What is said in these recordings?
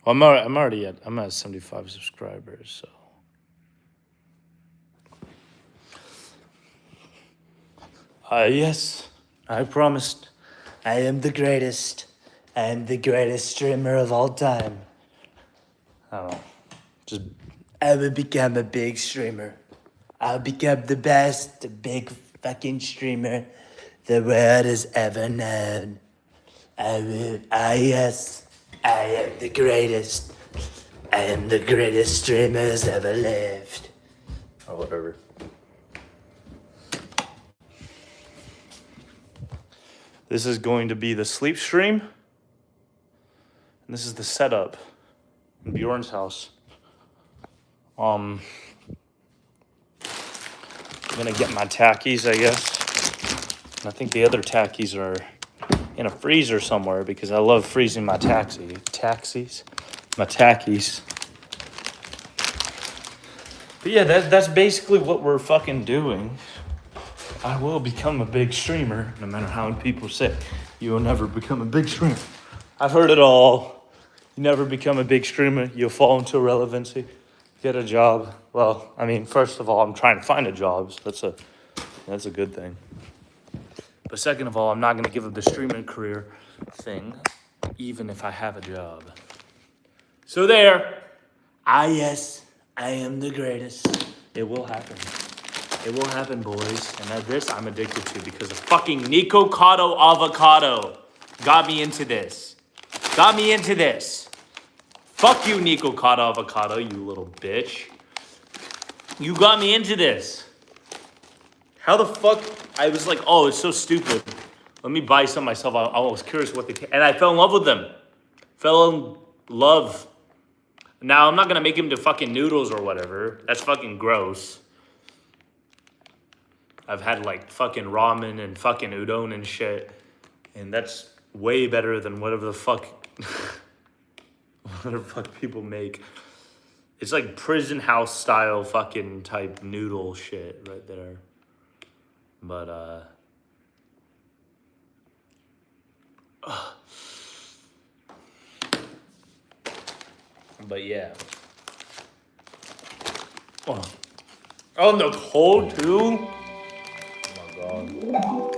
Well, I'm at 75 subscribers, so. Yes, I promised. I am the greatest. I am the greatest streamer of all time. I don't know. Just, I will become a big streamer. I'll become the best, the big fucking streamer the world has ever known. Yes, I am the greatest. I am the greatest streamer who's ever lived. Or whatever. This is going to be the sleep stream. And this is the setup in Bjorn's house. I'm gonna get my tackies, I guess. And I think the other tackies are in a freezer somewhere because I love freezing my tackies. But yeah, that's basically what we're fucking doing. I will become a big streamer, no matter how many people say you will never become a big streamer. I've heard it all. You never become a big streamer, you'll fall into irrelevancy, get a job. Well, I mean, first of all, I'm trying to find a job, so that's a good thing. But second of all, I'm not gonna give up the streaming career thing, even if I have a job. So there, yes, I am the greatest. It will happen. It will happen, boys. And this I'm addicted to because of fucking Nico Cotto Avocado got me into this. Fuck you, Nico Cotto Avocado, you little bitch. You got me into this. How the fuck? I was like, oh, it's so stupid. Let me buy some myself. I was curious what they... And I fell in love with them. Fell in love. Now, I'm not going to make him into fucking noodles or whatever. That's fucking gross. I've had like fucking ramen and fucking udon and shit. And that's way better than whatever the fuck people make. It's like prison house style fucking type noodle shit right there. But yeah. Oh, the cold too? Oh my god.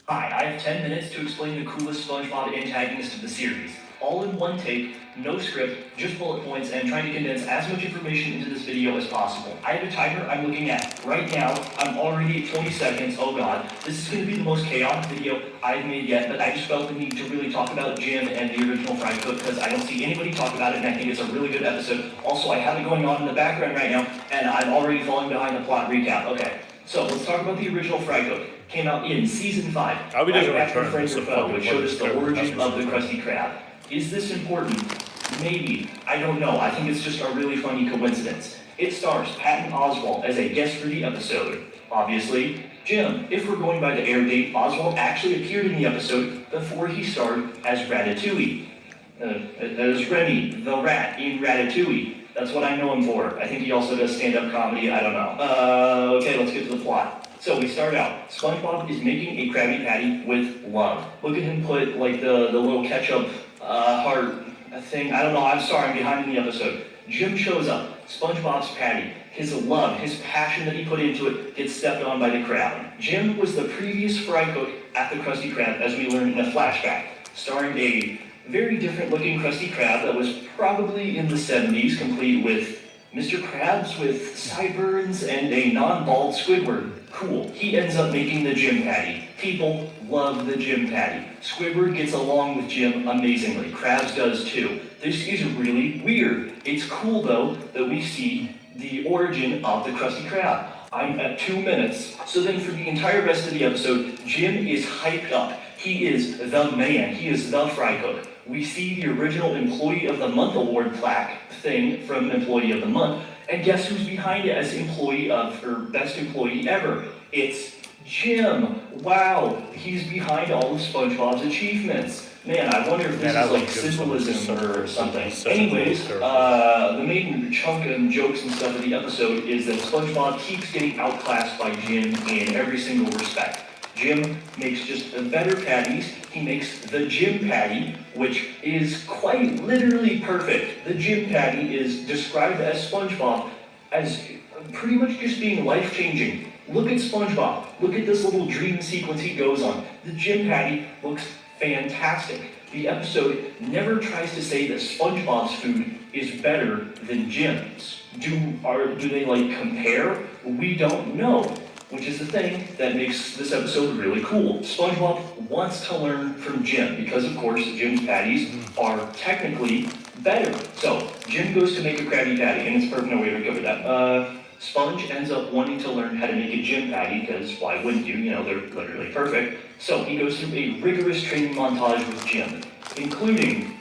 Hi, I have 10 minutes to explain the coolest SpongeBob antagonist of the series. All in one take, no script, just bullet points, and trying to condense as much information into this video as possible. I have a timer I'm looking at right now. I'm already at 20 seconds. Oh god. This is going to be the most chaotic video I've made yet, but I just felt the need to really talk about Jim and the original Fry Cook because I don't see anybody talk about it, and I think it's a really good episode. Also, I have it going on in the background right now, and I'm already falling behind the plot recap. Okay, so let's talk about the original Fry Cook. Came out in Season 5, I'll be right doing after return. Frank fell, which showed us the origin of the Krusty Krab. Is this important? Maybe. I don't know. I think it's just a really funny coincidence. It stars Patton Oswalt as a guest for the episode. Obviously, Jim. If we're going by the air date, Oswalt actually appeared in the episode before he starred as Ratatouille. As Remy, the rat in Ratatouille. That's what I know him for. I think he also does stand-up comedy. I don't know. Okay, let's get to the plot. So we start out. SpongeBob is making a Krabby Patty with love. Look at him put like the little ketchup heart thing. I don't know. I'm sorry. I'm behind in the episode. Jim shows up. SpongeBob's patty. His love, his passion that he put into it gets stepped on by the crowd. Jim was the previous Fry Cook at the Krusty Krab, as we learned in a flashback, starring a very different looking Krusty Krab that was probably in the 70s, complete with Mr. Krabs with sideburns and a non-bald Squidward. Cool. He ends up making the Jim Patty. People love the Jim Patty. Squidward gets along with Jim amazingly. Krabs does too. This is really weird. It's cool though that we see the origin of the Krusty Krab. I'm at 2 minutes. So then for the entire rest of the episode, Jim is hyped up. He is the man. He is the Fry Cook. We see the original Employee of the Month award plaque thing from Employee of the Month, and guess who's behind it as Employee of, or Best Employee Ever? It's Jim, wow, he's behind all of SpongeBob's achievements. Man, I wonder if this is like symbolism or something. Anyways, the main chunk and jokes and stuff of the episode is that SpongeBob keeps getting outclassed by Jim in every single respect. Jim makes just better patties. He makes the Jim patty, which is quite literally perfect. The Jim patty is described as SpongeBob as pretty much just being life-changing. Look at SpongeBob. Look at this little dream sequence he goes on. The Jim patty looks fantastic. The episode never tries to say that SpongeBob's food is better than Jim's. Do they like compare? We don't know, which is the thing that makes this episode really cool. SpongeBob wants to learn from Jim because, of course, Jim's patties are technically better. So Jim goes to make a Krabby Patty, and it's perfect. No way to cover that. Sponge ends up wanting to learn how to make a Jim Patty because why wouldn't you? You know, they're literally perfect. So he goes through a rigorous training montage with Jim, including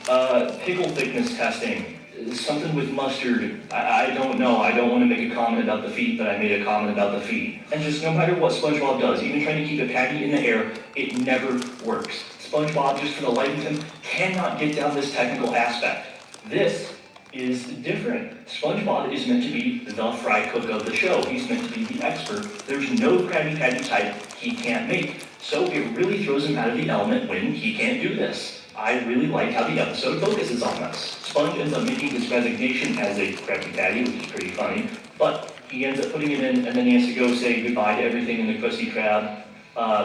pickle thickness testing, something with mustard. I don't know. I don't want to make a comment about the feet, but I made a comment about the feet. And just no matter what SpongeBob does, even trying to keep a patty in the air, it never works. SpongeBob, just for the life of him, cannot get down this technical aspect. This is different. SpongeBob is meant to be the fry cook of the show. He's meant to be the expert. There's no Krabby Patty type he can't make. So it really throws him out of the element when he can't do this. I really like how the episode focuses on this. Sponge ends up making his resignation as a Krabby Patty, which is pretty funny, but he ends up putting it in and then he has to go say goodbye to everything in the Krusty Krab,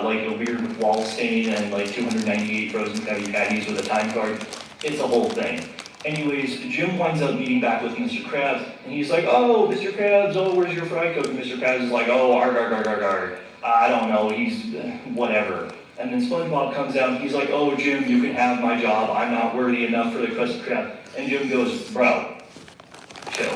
like a weird wall stain and like 298 frozen Krabby Patties with a time card. It's a whole thing. Anyways, Jim winds up meeting back with Mr. Krabs, and he's like, oh, Mr. Krabs, oh, where's your fry cook? And Mr. Krabs is like, oh, arg, arg, arg, arg, arg. I don't know, he's whatever. And then SpongeBob comes out, and he's like, oh, Jim, you can have my job. I'm not worthy enough for the Krusty Krab. And Jim goes, bro, chill.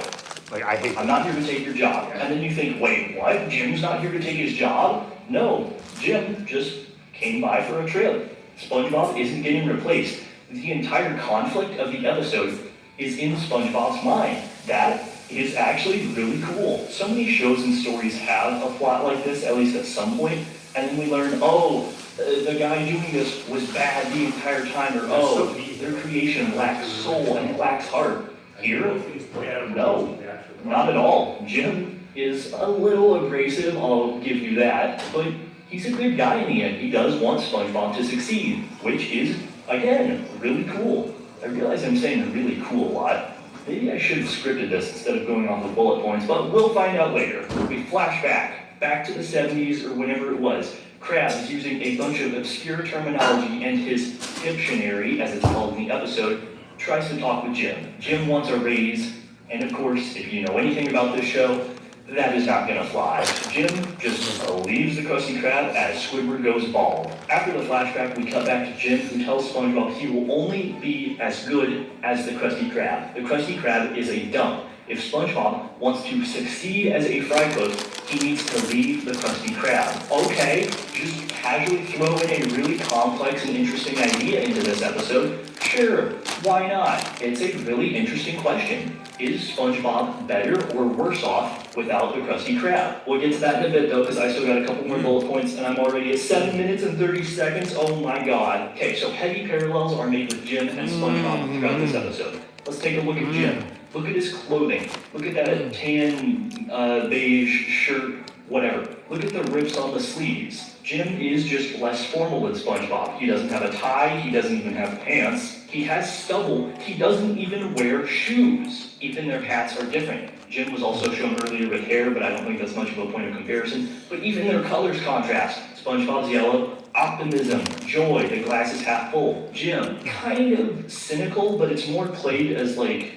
I'm not here to take your job. And then you think, wait, what? Jim's not here to take his job? No, Jim just came by for a trip. SpongeBob isn't getting replaced. The entire conflict of the episode is in SpongeBob's mind. That is actually really cool. So many shows and stories have a plot like this, at least at some point, and then we learn, oh, the guy doing this was bad the entire time, or oh, their creation lacks soul and it lacks heart. Here, no, not at all. Jim is a little abrasive, I'll give you that, but he's a good guy in the end. He does want SpongeBob to succeed, which is, again, really cool. I realize I'm saying really cool a lot. Maybe I should have scripted this instead of going off of bullet points, but we'll find out later. We flash back to the 70s or whenever it was. Krabs, using a bunch of obscure terminology and his dictionary, as it's called in the episode, tries to talk with Jim. Jim wants a raise, and of course, if you know anything about this show, that is not gonna fly. Jim just leaves the Krusty Krab as Squidward goes bald. After the flashback, we cut back to Jim, who tells SpongeBob he will only be as good as the Krusty Krab. The Krusty Krab is a dump. If SpongeBob wants to succeed as a fry cook, he needs to leave the Krusty Krab. Okay, just casually throw in a really complex and interesting idea into this episode. Sure, why not? It's a really interesting question. Is SpongeBob better or worse off without the Krusty Krab? We'll get to that in a bit though, because I still got a couple more bullet points and I'm already at 7 minutes and 30 seconds. Oh my god. Okay, so heavy parallels are made with Jim and SpongeBob throughout this episode. Let's take a look at Jim. Look at his clothing. Look at that tan, beige shirt, whatever. Look at the rips on the sleeves. Jim is just less formal than SpongeBob. He doesn't have a tie, he doesn't even have pants. He has stubble, he doesn't even wear shoes. Even their hats are different. Jim was also shown earlier with hair, but I don't think that's much of a point of comparison. But even their colors contrast. SpongeBob's yellow, optimism, joy, the glass is half full. Jim, kind of cynical, but it's more played as like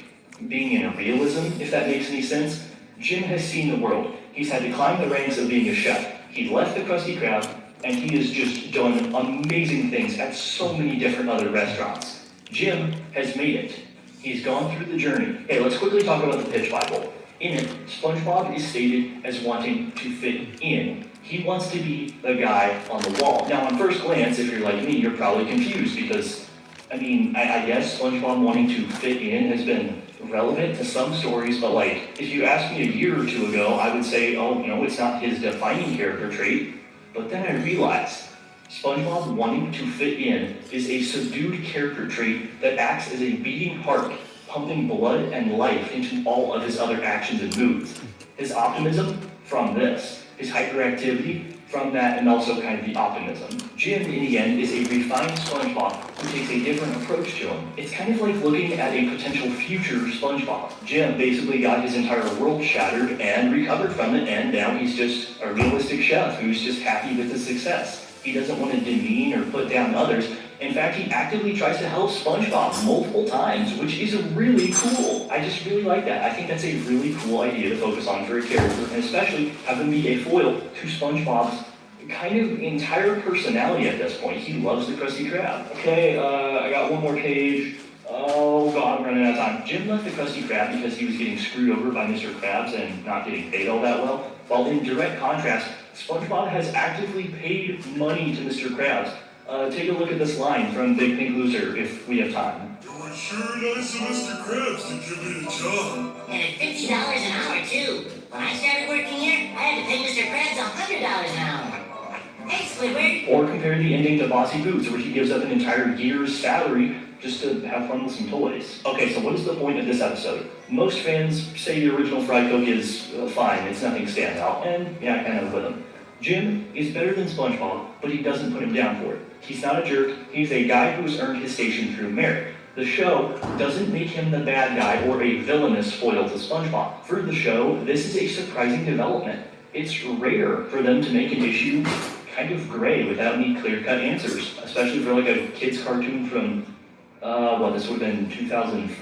being in realism, if that makes any sense. Jim has seen the world. He's had to climb the ranks of being a chef. He left the Krusty Krab, and he has just done amazing things at so many different other restaurants. Jim has made it. He's gone through the journey. Hey, let's quickly talk about the pitch Bible. In it, SpongeBob is stated as wanting to fit in. He wants to be the guy on the wall. Now, on first glance, if you're like me, you're probably confused because, I guess SpongeBob wanting to fit in has been relevant to some stories, but like, if you asked me a year or two ago, I would say, oh, no, it's not his defining character trait. But then I realized SpongeBob wanting to fit in is a subdued character trait that acts as a beating heart, pumping blood and life into all of his other actions and moods. His optimism from this, his hyperactivity from that, and also kind of the optimism. Jim, in the end, is a refined SpongeBob who takes a different approach to him. It's kind of like looking at a potential future SpongeBob. Jim basically got his entire world shattered and recovered from it, and now he's just a realistic chef who's just happy with his success. He doesn't want to demean or put down others. In fact, he actively tries to help SpongeBob multiple times, which is really cool. I just really like that. I think that's a really cool idea to focus on for a character, and especially have him be a foil to SpongeBob's kind of entire personality at this point. He loves the Krusty Krab. Okay, I got one more page. Oh god, I'm running out of time. Jim left the Krusty Krab because he was getting screwed over by Mr. Krabs and not getting paid all that well. While in direct contrast, SpongeBob has actively paid money to Mr. Krabs. Take a look at this line from Big Pink Loser, if we have time. It was sure nice of Mr. Krabs to give me a job. And at $50 an hour, too. When I started working here, I had to pay Mr. Krabs $100 an hour. Hey, Squidward. Or compare the ending to Bossy Boots, where he gives up an entire year's salary just to have fun with some toys. Okay, so what is the point of this episode? Most fans say the original Fried Cook is fine, it's nothing stands out, and yeah, I kind of with him. Jim is better than SpongeBob, but he doesn't put him down for it. He's not a jerk, he's a guy who's earned his station through merit. The show doesn't make him the bad guy or a villainous foil to SpongeBob. For the show, this is a surprising development. It's rare for them to make an issue kind of gray without any clear-cut answers, especially for like a kid's cartoon from, this would have been 2007.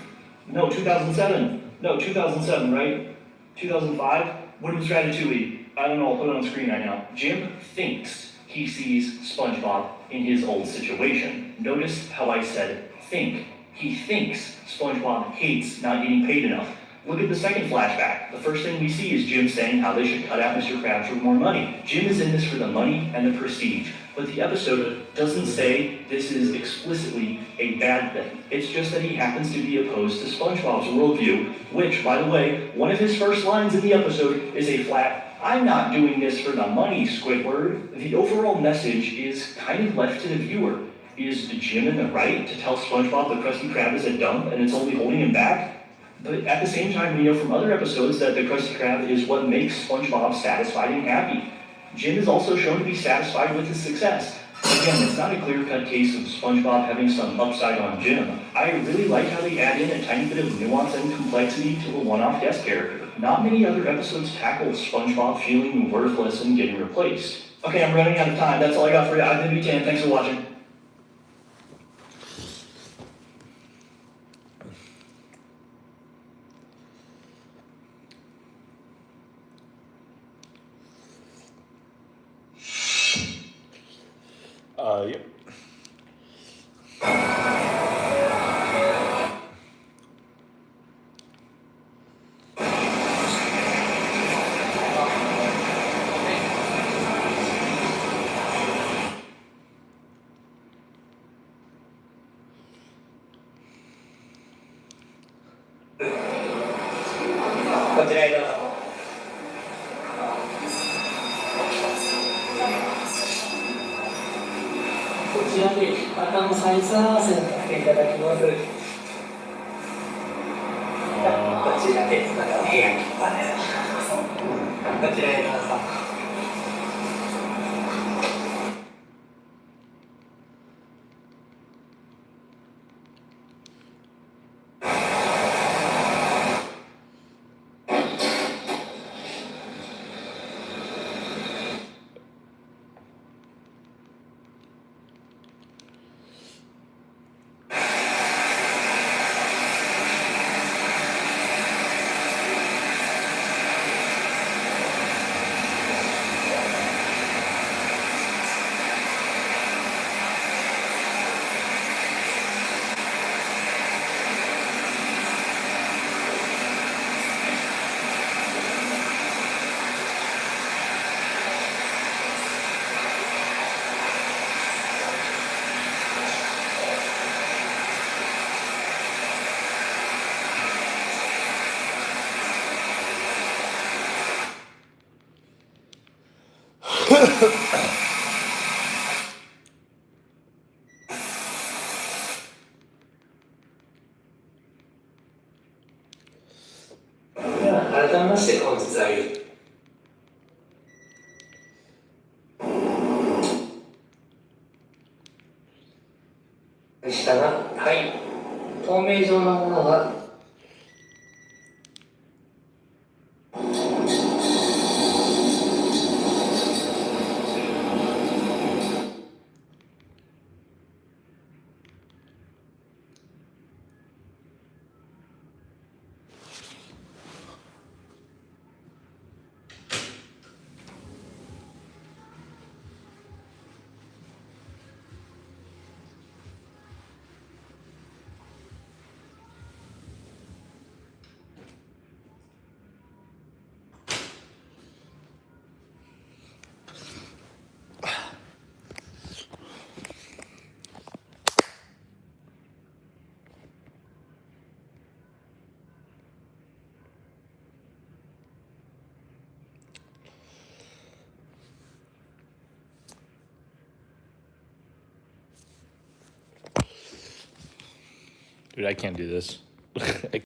No, 2007, right? 2005? When was Ratatouille? I don't know, I'll put it on screen right now. Jim thinks he sees SpongeBob in his old situation. Notice how I said think. He thinks SpongeBob hates not getting paid enough. Look at the second flashback. The first thing we see is Jim saying how they should cut out Mr. Krabs for more money. Jim is in this for the money and the prestige, but the episode doesn't say this is explicitly a bad thing. It's just that he happens to be opposed to SpongeBob's worldview, which, by the way, one of his first lines in the episode is a flat, "I'm not doing this for the money, Squidward." The overall message is kind of left to the viewer. Is Jim in the right to tell SpongeBob the Krusty Krab is a dump and it's only holding him back? But at the same time, we know from other episodes that the Krusty Krab is what makes SpongeBob satisfied and happy. Jim is also shown to be satisfied with his success. Again, it's not a clear-cut case of SpongeBob having some upside on Jim. I really like how they add in a tiny bit of nuance and complexity to a one-off guest character. Not many other episodes tackle SpongeBob feeling worthless and getting replaced. Okay, I'm running out of time. That's all I got for you. I've been B10. Thanks for watching. Yep.こちらで赤のサイズ合わせをさせていただきます。こちらで部屋にこちらへどうぞ。下が、はい。透明状のものは、Dude, I can't do this.